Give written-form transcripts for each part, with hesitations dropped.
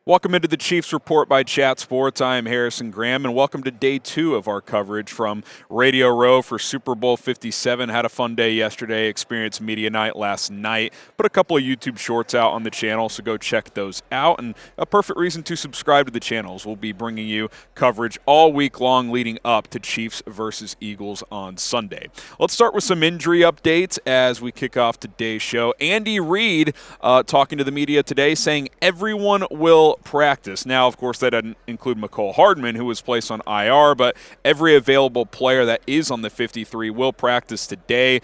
Welcome into the Chiefs Report by Chat Sports. I am Harrison Graham, and welcome to day 2 of our coverage from Radio Row for Super Bowl 57. Had a fun day yesterday, experienced media night last night. Put a couple of YouTube shorts out on the channel, so go check those out. And a perfect reason to subscribe to the channels. We'll be bringing you coverage all week long leading up to Chiefs versus Eagles on Sunday. Let's start with some injury updates as we kick off today's show. Andy Reid talking to the media today saying everyone will practice. Now, of course, that doesn't include Mecole Hardman, who was placed on IR, but every available player that is on the 53 will practice today.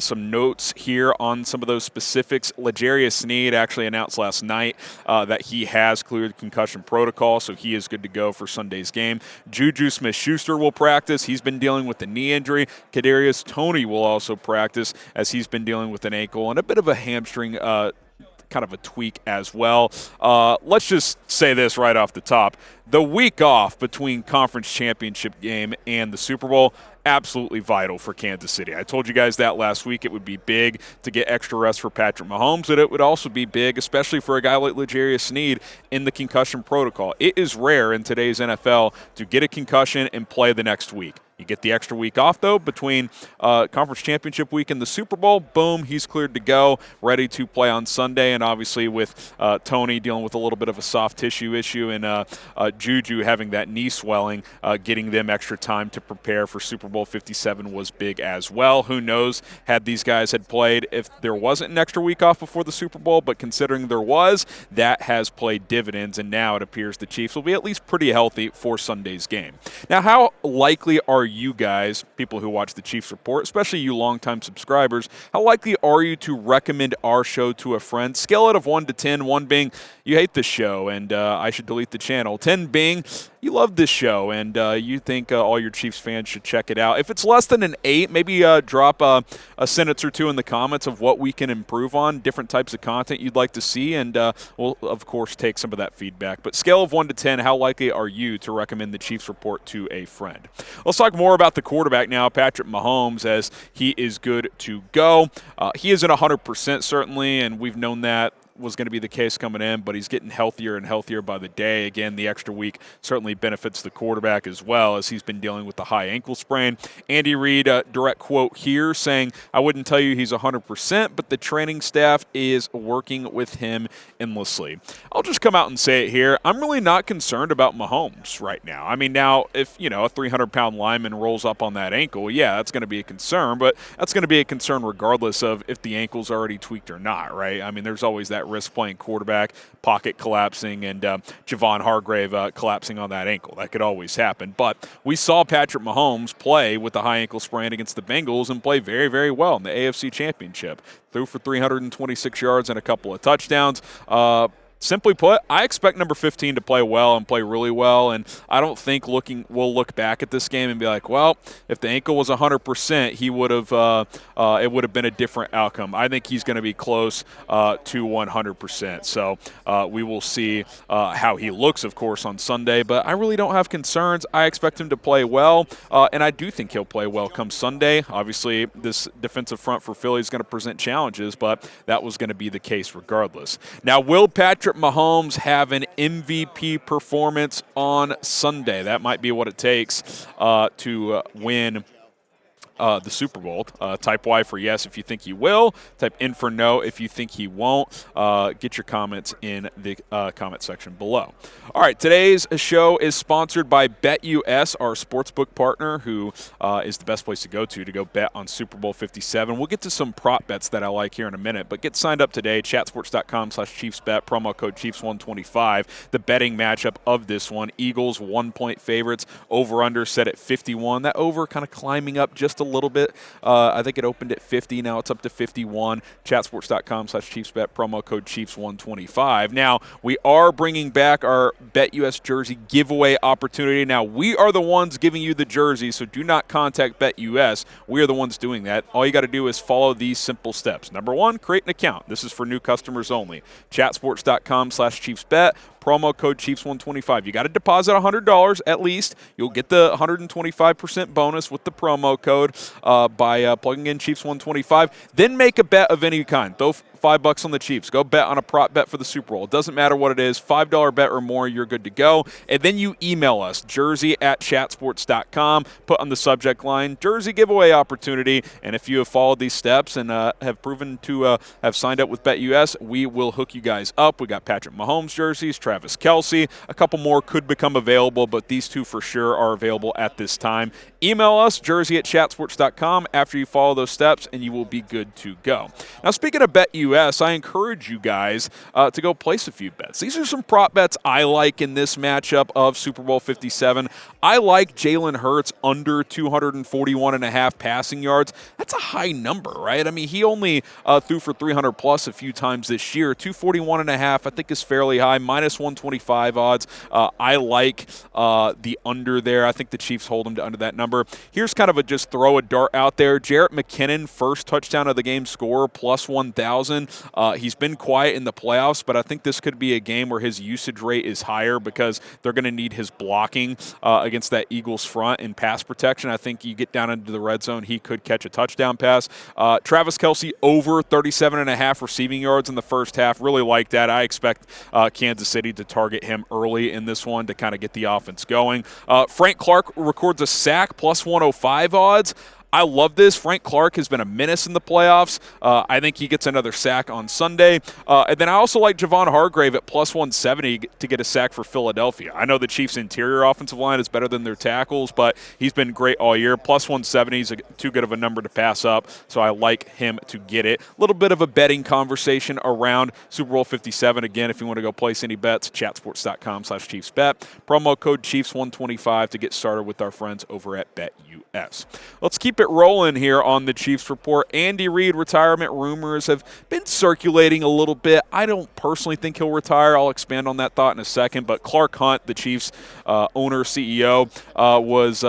Some notes here on some of those specifics. L'Jarius Sneed actually announced last night that he has cleared concussion protocol, so he is good to go for Sunday's game. Juju-Smith-Schuster will practice. He's been dealing with a knee injury. Kadarius Toney will also practice as he's been dealing with an ankle and a bit of a hamstring kind of a tweak as well. Let's just say this right off the top. The week off between conference championship game and the Super Bowl, absolutely vital for Kansas City. I told you guys that last week. It would be big to get extra rest for Patrick Mahomes, but it would also be big, especially for a guy like L'Jarius Sneed in the concussion protocol. It is rare in today's NFL to get a concussion and play the next week. You get the extra week off, though, between Conference Championship week and the Super Bowl. Boom, he's cleared to go, ready to play on Sunday. And obviously with Toney dealing with a little bit of a soft tissue issue and Juju having that knee swelling, getting them extra time to prepare for Super Bowl 57 was big as well. Who knows, had these guys had played if there wasn't an extra week off before the Super Bowl, but considering there was, that has played dividends, and now it appears the Chiefs will be at least pretty healthy for Sunday's game. Now, how likely are you guys, people who watch the Chiefs Report, especially you longtime subscribers, how likely are you to recommend our show to a friend? Scale it of 1 to 10, 1 being you hate this show and I should delete the channel, 10 being you love this show and you think all your Chiefs fans should check it out. If it's less than an 8, maybe drop a sentence or two in the comments of what we can improve on, different types of content you'd like to see, and we'll, of course, take some of that feedback. But scale of 1 to 10, how likely are you to recommend the Chiefs Report to a friend? Let's talk more about the quarterback now, Patrick Mahomes, as he is good to go. He isn't 100% certainly, and we've known that was going to be the case coming in, but he's getting healthier and healthier by the day. Again, the extra week certainly benefits the quarterback as well, as he's been dealing with the high ankle sprain. Andy Reid, direct quote here, saying, I wouldn't tell you he's 100%, but the training staff is working with him endlessly. I'll just come out and say it here. I'm really not concerned about Mahomes right now. I mean, now, if, a 300-pound lineman rolls up on that ankle, yeah, that's going to be a concern, but that's going to be a concern regardless of if the ankle's already tweaked or not, right? I mean, there's always that risk playing quarterback, pocket collapsing, and Javon Hargrave collapsing on that ankle. That could always happen. But we saw Patrick Mahomes play with the high ankle sprain against the Bengals and play very, very well in the AFC Championship. Threw for 326 yards and a couple of touchdowns. Simply put, I expect number 15 to play well and play really well, and I don't think we'll look back at this game and be like, well, if the ankle was 100%, he would have it would have been a different outcome. I think he's going to be close to 100%. So we will see how he looks, of course, on Sunday, but I really don't have concerns. I expect him to play well, and I do think he'll play well come Sunday. Obviously, this defensive front for Philly is going to present challenges, but that was going to be the case regardless. Now, will Patrick Mahomes have an MVP performance on Sunday? That might be what it takes to win the Super Bowl. Type Y for yes if you think he will. Type N for no if you think he won't. Get your comments in the comment section below. All right, today's show is sponsored by BetUS, our sportsbook partner, who is the best place to go bet on Super Bowl 57. We'll get to some prop bets that I like here in a minute, but get signed up today, chatsports.com/ChiefsBet, promo code Chiefs125. The betting matchup of this one, Eagles 1-point favorites, over-under set at 51. That over kind of climbing up just a little bit. I think it opened at 50. Now it's up to 51. Chatsports.com/ChiefsBet, promo code Chiefs125. Now, we are bringing back our BetUS jersey giveaway opportunity. Now, we are the ones giving you the jersey, so do not contact BetUS. We are the ones doing that. All you got to do is follow these simple steps. Number 1, create an account. This is for new customers only. Chatsports.com/ChiefsBet, promo code Chiefs125. You got to deposit $100 at least. You'll get the 125% bonus with the promo code by plugging in Chiefs125. Then make a bet of any kind. $5 on the Chiefs. Go bet on a prop bet for the Super Bowl. It doesn't matter what it is. $5 bet or more, you're good to go. And then you email us, jersey@chatsports.com. Put on the subject line, jersey giveaway opportunity. And if you have followed these steps and have proven to have signed up with BetUS, we will hook you guys up. We got Patrick Mahomes jerseys, Travis Kelce. A couple more could become available, but these two for sure are available at this time. Email us, jersey@chatsports.com, after you follow those steps, and you will be good to go. Now, speaking of BetUS, I encourage you guys to go place a few bets. These are some prop bets I like in this matchup of Super Bowl 57. I like Jalen Hurts under 241.5 passing yards. That's a high number, right? I mean, he only threw for 300-plus a few times this year. 241.5, I think, is fairly high. Minus 125 odds. I like the under there. I think the Chiefs hold him to under that number. Here's kind of a just throw a dart out there. Jarrett McKinnon, first touchdown of the game scorer, plus 1,000. He's been quiet in the playoffs, but I think this could be a game where his usage rate is higher because they're going to need his blocking against that Eagles front in pass protection. I think you get down into the red zone, he could catch a touchdown pass. Travis Kelce over 37.5 receiving yards in the first half. Really like that. I expect Kansas City to target him early in this one to kind of get the offense going. Frank Clark records a sack, plus 105 odds. I love this. Frank Clark has been a menace in the playoffs. I think he gets another sack on Sunday. And then I also like Javon Hargrave at plus 170 to get a sack for Philadelphia. I know the Chiefs' interior offensive line is better than their tackles, but he's been great all year. Plus 170 is too good of a number to pass up, so I like him to get it. A little bit of a betting conversation around Super Bowl 57. Again, if you want to go place any bets, chatsports.com/ChiefsBet. Promo code Chiefs125 to get started with our friends over at BetUS. Let's keep it rolling here on the Chiefs Report. Andy Reid retirement rumors have been circulating a little bit. I don't personally think he'll retire. I'll expand on that thought in a second. But Clark Hunt, the Chiefs owner, CEO, was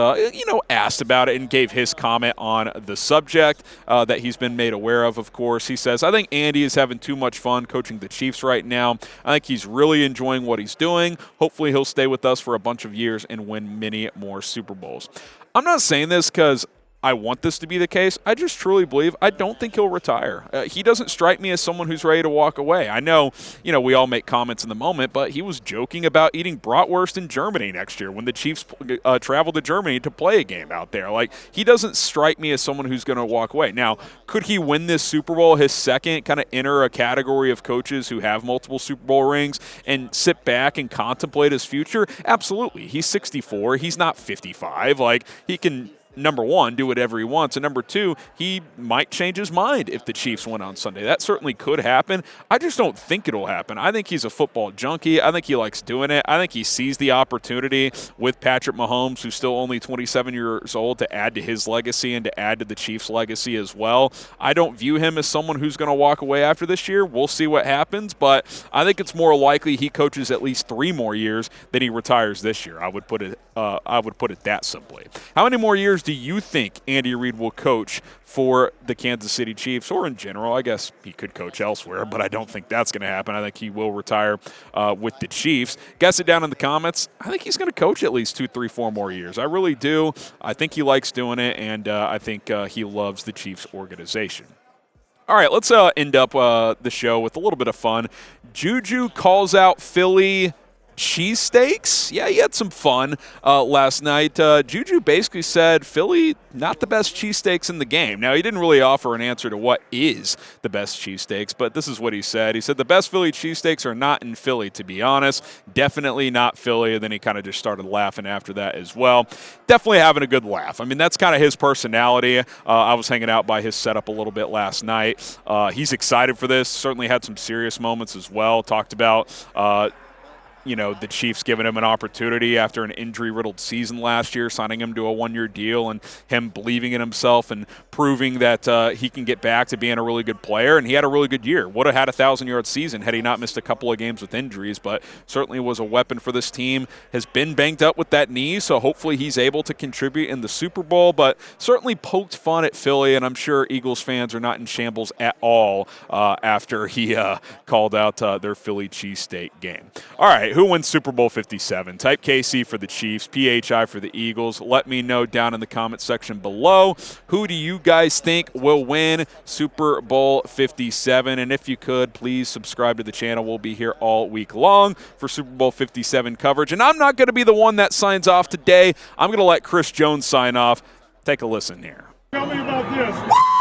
asked about it and gave his comment on the subject that he's been made aware of course. He says, I think Andy is having too much fun coaching the Chiefs right now. I think he's really enjoying what he's doing. Hopefully he'll stay with us for a bunch of years and win many more Super Bowls. I'm not saying this because I want this to be the case. I just truly believe I don't think he'll retire. He doesn't strike me as someone who's ready to walk away. I know, we all make comments in the moment, but he was joking about eating bratwurst in Germany next year when the Chiefs travel to Germany to play a game out there. Like, he doesn't strike me as someone who's going to walk away. Now, could he win this Super Bowl, his second, kind of enter a category of coaches who have multiple Super Bowl rings and sit back and contemplate his future? Absolutely. He's 64. He's not 55. Like, he can, number one, do whatever he wants, and number two, he might change his mind if the Chiefs win on Sunday. That certainly could happen. I just don't think it'll happen. I think he's a football junkie. I think he likes doing it. I think he sees the opportunity with Patrick Mahomes, who's still only 27 years old, to add to his legacy and to add to the Chiefs' legacy as well. I don't view him as someone who's going to walk away after this year. We'll see what happens, but I think it's more likely he coaches at least 3 more years than he retires this year. I would put it that simply. How many more years do you think Andy Reid will coach for the Kansas City Chiefs, or in general? I guess he could coach elsewhere, but I don't think that's going to happen. I think he will retire with the Chiefs. Guess it down in the comments. I think he's going to coach at least 2, 3, 4 more years. I really do. I think he likes doing it, and I think he loves the Chiefs organization. All right, let's end up the show with a little bit of fun. Juju calls out Philly cheesesteaks. Yeah, he had some fun last night. Juju basically said Philly, not the best cheesesteaks in the game. Now, he didn't really offer an answer to what is the best cheesesteaks, but this is what he said. He said the best Philly cheesesteaks are not in Philly, to be honest. Definitely not Philly. And then he kind of just started laughing after that as well. Definitely having a good laugh. I mean, that's kind of his personality. I was hanging out by his setup a little bit last night. He's excited for this. Certainly had some serious moments as well. Talked about the Chiefs giving him an opportunity after an injury-riddled season last year, signing him to a 1-year deal, and him believing in himself and proving that he can get back to being a really good player. And he had a really good year. Would have had a 1,000-yard season had he not missed a couple of games with injuries, but certainly was a weapon for this team. Has been banged up with that knee, so hopefully he's able to contribute in the Super Bowl, but certainly poked fun at Philly, and I'm sure Eagles fans are not in shambles at all after he called out their Philly cheesesteak game. All right, who wins Super Bowl 57? Type KC for the Chiefs, PHI for the Eagles. Let me know down in the comment section below. Who do you guys think will win Super Bowl 57? And if you could, please subscribe to the channel. We'll be here all week long for Super Bowl 57 coverage. And I'm not going to be the one that signs off today. I'm going to let Chris Jones sign off. Take a listen here. Tell me about this.